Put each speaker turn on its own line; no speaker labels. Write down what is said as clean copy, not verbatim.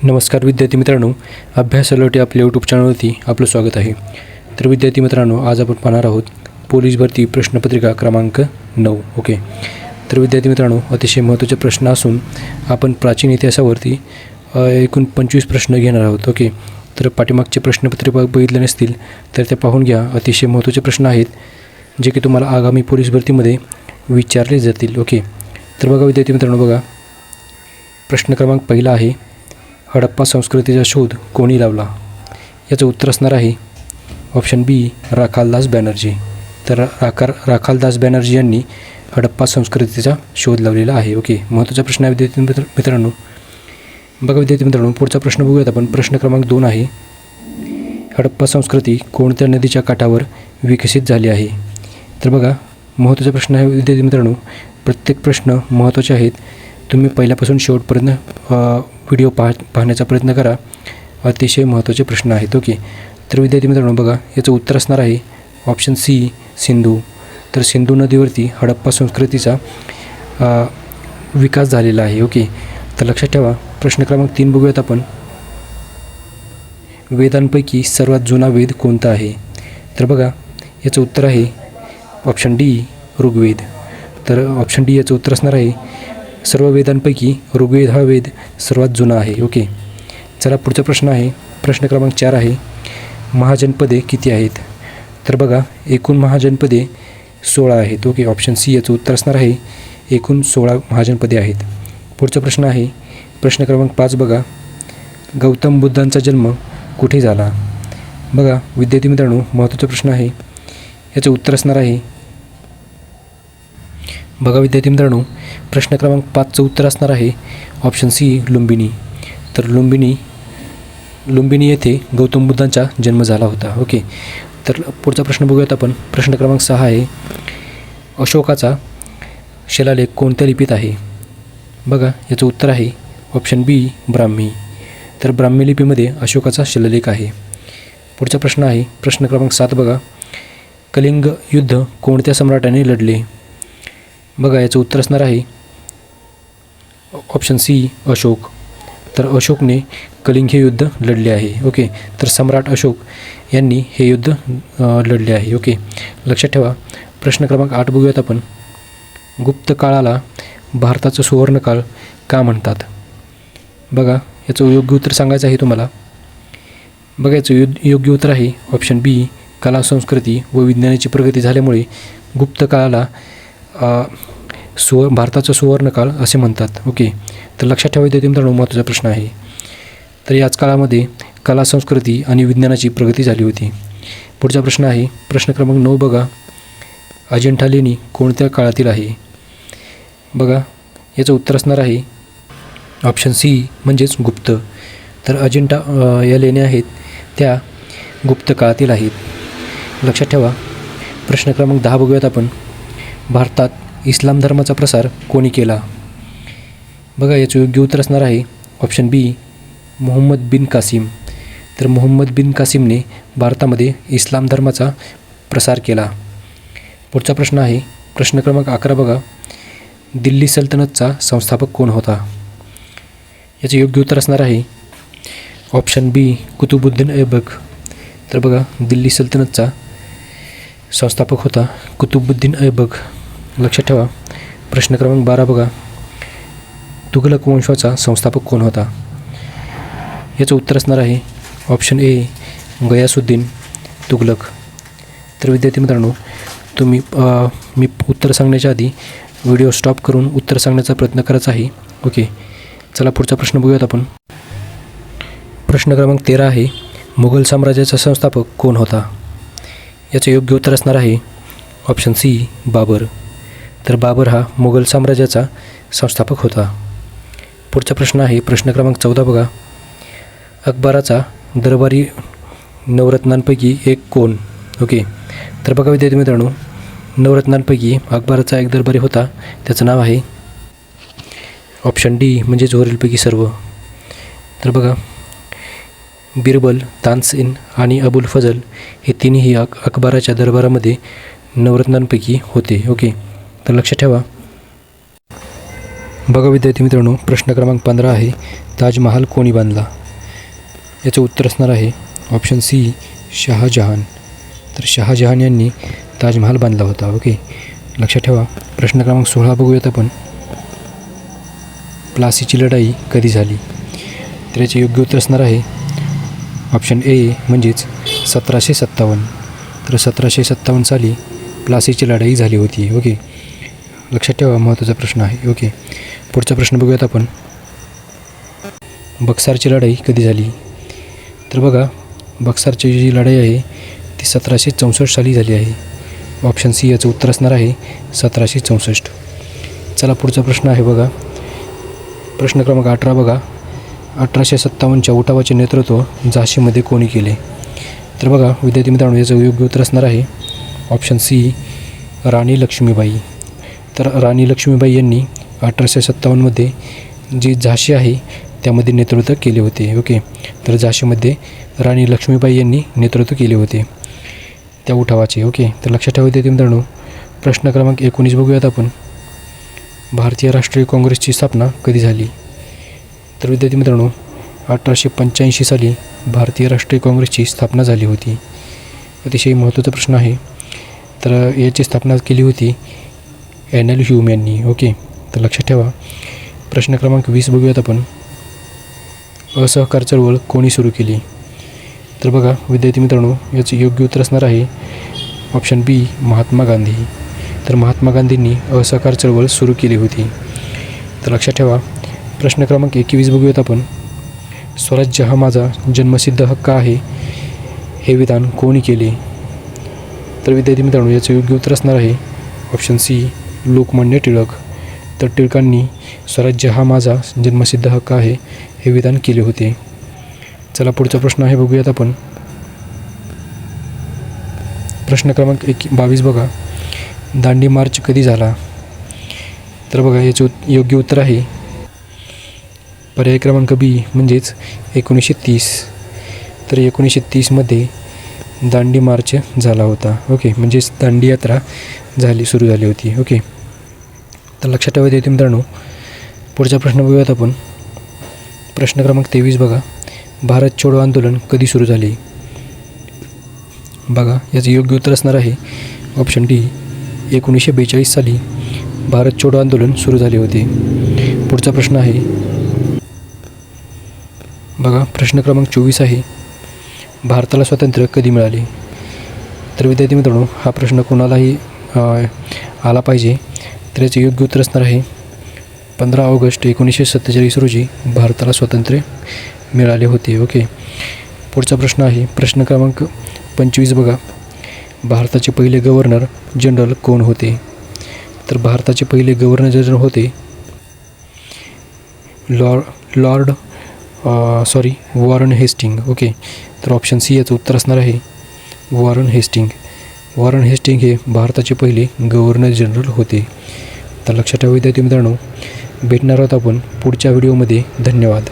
नमस्कार विद्यार्थी मित्रांनो, अभ्यासासाठी आपल्या यूट्यूब चॅनलवरती आपलं स्वागत आहे. तर विद्यार्थी मित्रांनो, आज आपण पाहणार आहोत पोलीस भरती प्रश्नपत्रिका क्रमांक 9. ओके. तर विद्यार्थी मित्रांनो, अतिशय महत्त्वाचे प्रश्न असून आपण प्राचीन इतिहासावरती एकूण 25 प्रश्न घेणार आहोत. ओके. तर पाठीमागचे प्रश्नपत्रिका बघितले नसतील तर ते पाहून घ्या. अतिशय महत्त्वाचे प्रश्न आहेत जे की तुम्हाला आगामी पोलीस भरतीमध्ये विचारले जातील. ओके. तर बघा विद्यार्थी मित्रांनो, बघा प्रश्न क्रमांक पहिला आहे, हडप्पा संस्कृतीचा शोध कोणी लावला? याचं उत्तर असणार आहे ऑप्शन बी, राखालदास बॅनर्जी. तर राखालदास बॅनर्जी यांनी हडप्पा संस्कृतीचा शोध लावलेला आहे. ओके. महत्त्वाचा प्रश्न आहे विद्यार्थी मित्रांनो. बघा विद्यार्थी मित्रांनो, पुढचा प्रश्न बघूयात आपण. प्रश्न क्रमांक 2 आहे, हडप्पा संस्कृती कोणत्या नदीच्या काठावर विकसित झाली आहे? तर बघा महत्त्वाचा प्रश्न आहे विद्यार्थी मित्रांनो. प्रत्येक प्रश्न महत्त्वाचे आहेत. तुम्ही पहिल्यापासून शेवटपर्यंत व्हिडिओ पाहण्याचा प्रयत्न करा. अतिशय महत्त्वाचे प्रश्न आहेत. ओके. तर विद्यार्थी मित्रांनो, बघा याचं उत्तर असणार आहे ऑप्शन सी, सिंधू. तर सिंधू नदीवरती हडप्पा संस्कृतीचा विकास झालेला आहे. ओके. तर लक्षात ठेवा. प्रश्न क्रमांक 3 बघूयात आपण. वेदांपैकी सर्वात जुना वेद कोणता आहे? तर बघा याचं उत्तर आहे ऑप्शन डी, ऋग्वेद. तर ऑप्शन डी याचं उत्तर असणार आहे. सर्व वेदांपैकी ऋग्वेद हा वेद सर्वात जुना आहे. ओके. चला पुढचा प्रश्न आहे. प्रश्न क्रमांक 4 आहे, महाजनपदे किती आहेत? तर बघा एकूण महाजनपदे 16 आहेत. ओके. ऑप्शन सी याचं उत्तर असणार आहे एकूण 16 महाजनपदे आहेत. पुढचा प्रश्न आहे प्रश्न क्रमांक 5. बघा गौतम बुद्धांचा जन्म कुठे झाला? बघा विद्यार्थी मित्रांनो, महत्त्वाचा प्रश्न आहे. याचं उत्तर असणार आहे, बघा विद्यार्थी मित्रांनो, प्रश्न क्रमांक 5चं उत्तर असणार आहे ऑप्शन सी, लुंबिनी. तर लुंबिनी येथे गौतम बुद्धांचा जन्म झाला होता. ओके. तर पुढचा प्रश्न बघूयात आपण. प्रश्न क्रमांक 6 आहे, अशोकाचा शिलालेख कोणत्या लिपीत आहे? बघा याचं उत्तर आहे ऑप्शन बी, ब्राह्मी. तर ब्राह्मी लिपीमध्ये अशोकाचा शिलालेख आहे. पुढचा प्रश्न आहे प्रश्न क्रमांक 7. बघा कलिंग युद्ध कोणत्या सम्राटाने लढले? बघा याचं उत्तर असणार आहे ऑप्शन सी, अशोक. तर अशोकने कलिंग हे युद्ध लढले आहे. ओके. तर सम्राट अशोक यांनी हे युद्ध लढले आहे. ओके. लक्षात ठेवा. प्रश्न क्रमांक 8 बघूयात आपण. गुप्त काळाला भारताचा सुवर्णकाळ का म्हणतात? बघा याचं योग्य उत्तर सांगायचं आहे तुम्हाला. बघा याचं योग्य उत्तर आहे ऑप्शन बी, कला संस्कृती व विज्ञानाची प्रगती झाल्यामुळे गुप्त काळाला भारताचा सुवर्णकाळ असे म्हणतात. ओके. तर लक्षात ठेवा विद्यार्थी मित्रांनो, महत्त्वाचा प्रश्न आहे. तर याच काळामध्ये कला संस्कृती आणि विज्ञानाची प्रगती झाली होती. पुढचा प्रश्न आहे प्रश्न क्रमांक 9. बघा अजिंठा लेणी कोणत्या काळातील आहे? बघा याचं उत्तर असणार आहे ऑप्शन सी, म्हणजेच गुप्त. तर अजिंठा या लेण्या आहेत त्या गुप्त काळातील आहेत. लक्षात ठेवा. प्रश्न क्रमांक 10 बघूयात आपण. भारतात इस्लाम धर्माचा प्रसार कोणी केला? बघा याचं योग्य उत्तर असणार आहे ऑप्शन बी, मोहम्मद बिन कासिम. तर मोहम्मद बिन कासिमने भारतामध्ये इस्लाम धर्माचा प्रसार केला. पुढचा प्रश्न आहे प्रश्न क्रमांक 11. बघा दिल्ली सल्तनतचा संस्थापक कोण होता? याचे योग्य उत्तर असणार आहे ऑप्शन बी, कुतुबुद्दीन ऐबक. तर बघा दिल्ली सल्तनतचा संस्थापक होता कुतुबुद्दीन ऐबक. लक्षात ठेवा. प्रश्न क्रमांक 12. बघा तुघलक वंशाचा संस्थापक कोण होता? याचं उत्तर असणार आहे ऑप्शन ए, गयासुद्दीन तुघलक. तर विद्यार्थी मित्रांनो, तुम्ही मी उत्तर सांगण्याच्या आधी व्हिडिओ स्टॉप करून उत्तर सांगण्याचा प्रयत्न करायचा आहे. ओके. चला पुढचा प्रश्न बघूयात आपण. प्रश्न क्रमांक 13 आहे, मुघल साम्राज्याचा संस्थापक कोण होता? याचं योग्य उत्तर असणार आहे ऑप्शन सी, बाबर. तर बाबर हा मुघल साम्राज्याचा संस्थापक होता. पुढचा प्रश्न आहे प्रश्न क्रमांक 14. बघा अकबराचा दरबारी नवरत्नांपैकी एक कोण? ओके. तर बघा विद्यार्थी मित्रांनो, नवरत्नांपैकी अकबराचा एक दरबारी होता, त्याचं नाव आहे ऑप्शन डी, म्हणजेच वरीलपैकी सर्व. तर बघा बिरबल, तानसेन आणि अबुल फजल हे तिन्ही अकबराच्या दरबारामध्ये नवरत्नांपैकी होते. ओके. तर लक्षात ठेवा. बघा विद्यार्थी मित्रांनो, प्रश्न क्रमांक 15 आहे, ताजमहाल कोणी बांधला? याचं उत्तर असणार आहे ऑप्शन सी, शहाजहान. तर शहाजहान यांनी ताजमहाल बांधला होता. ओके, लक्षात ठेवा. प्रश्न क्रमांक 16 बघूयात आपण. प्लासीची लढाई कधी झाली? तर याचे योग्य उत्तर असणार आहे ऑप्शन ए म्हणजेच 1757. तर 1757 साली प्लासीची लढाई झाली होती. ओके, लक्षात ठेवा, महत्त्वाचा प्रश्न आहे. ओके, पुढचा प्रश्न बघूयात आपण. बक्सारची लढाई कधी झाली? तर बघा, बक्सारची जी लढाई आहे ती 1764 साली झाली आहे. ऑप्शन सी याचं उत्तर असणार आहे 1764. चला पुढचा प्रश्न आहे बघा, प्रश्न क्रमांक 18 बघा. 1857च्या उठावाचे नेतृत्व झाशीमध्ये कोणी केले? तर बघा विद्यार्थी मित्रांनो, याचं योग्य उत्तर असणार आहे ऑप्शन सी, राणी लक्ष्मीबाई. तर राणी लक्ष्मीबाई यांनी 1857मध्ये जी झाशी आहे त्यामध्ये नेतृत्व केले होते. ओके, तर झाशीमध्ये राणी लक्ष्मीबाई यांनी नेतृत्व केले होते त्या उठावाचे. ओके, तर लक्षात ठेवा विद्यार्थी मित्रांनो. प्रश्न क्रमांक 19 बघूयात आपण. भारतीय राष्ट्रीय काँग्रेसची स्थापना कधी झाली? तर विद्यार्थी मित्रांनो, 1885 साली भारतीय राष्ट्रीय काँग्रेसची स्थापना झाली होती. अतिशय महत्त्वाचा प्रश्न आहे. तर याची स्थापना केली होती एन.एल. ह्यूम यांनी. ओके, तर लक्षात ठेवा. प्रश्न क्रमांक 20 बघूयात आपण. असहकार चळवळ कोणी सुरू केली? तर बघा विद्यार्थी मित्रांनो, याचं योग्य उत्तर असणार आहे ऑप्शन बी, महात्मा गांधी. तर महात्मा गांधींनी असहकार चळवळ सुरू केली होती. तर लक्षात ठेवा. प्रश्न क्रमांक 21 बघूयात आपण. स्वराज्य हा माझा जन्मसिद्ध हक्क आहे हे विधान कोणी केले? तर विद्यार्थी मित्रांनो, याचं योग्य उत्तर असणार आहे ऑप्शन सी, लोकमान्य टिळक. तर टिळकांनी स्वराज्य हा माझा जन्मसिद्ध हक्क आहे हे विधान केले होते. चला पुढचा प्रश्न आहे बघूयात आपण. प्रश्न क्रमांक 22 बघा. दांडी मार्च कधी झाला? तर बघा याचं योग्य उत्तर आहे पर्याय क्रमांक बी म्हणजेच 1930. तर 1930मध्ये दांडी मार्च झाला होता. ओके, म्हणजेच दांडी यात्रा सुरू झाली होती. ओके, तर लक्षात ठेवा येते मित्रांनो. पुढचा प्रश्न बघूयात आपण. प्रश्न क्रमांक 23 बघा. भारत छोडो आंदोलन कधी सुरू झाले? बघा याचं योग्य उत्तर असणार आहे ऑप्शन डी, 1942 साली भारत छोडो आंदोलन सुरू झाले होते. पुढचा प्रश्न आहे बघा, प्रश्न क्रमांक 24 आहे. भारताला स्वातंत्र्य कधी मिळाले? तर विद्यार्थी मित्रांनो, हा प्रश्न कोणालाही आला पाहिजे. तर याचे योग्य उत्तर असणार आहे 15 ऑगस्ट 1947 रोजी भारताला स्वातंत्र्य मिळाले होते. ओके, पुढचा प्रश्न आहे प्रश्न क्रमांक 25 बघा. भारताचे पहिले गव्हर्नर जनरल कोण होते? तर भारताचे पहिले गव्हर्नर जनरल होते वॉरन हेस्टिंग. ओके, तर ऑप्शन सी याचं उत्तर असणार आहे वॉरन हेस्टिंग. वॉरन हेस्टिंग हे भारताचे पहिले गव्हर्नर जनरल होते. तर लक्षात ठेवा विद्यार्थी मित्रांनो, भेटणार आहोत आपण पुढच्या व्हिडिओमध्ये. धन्यवाद.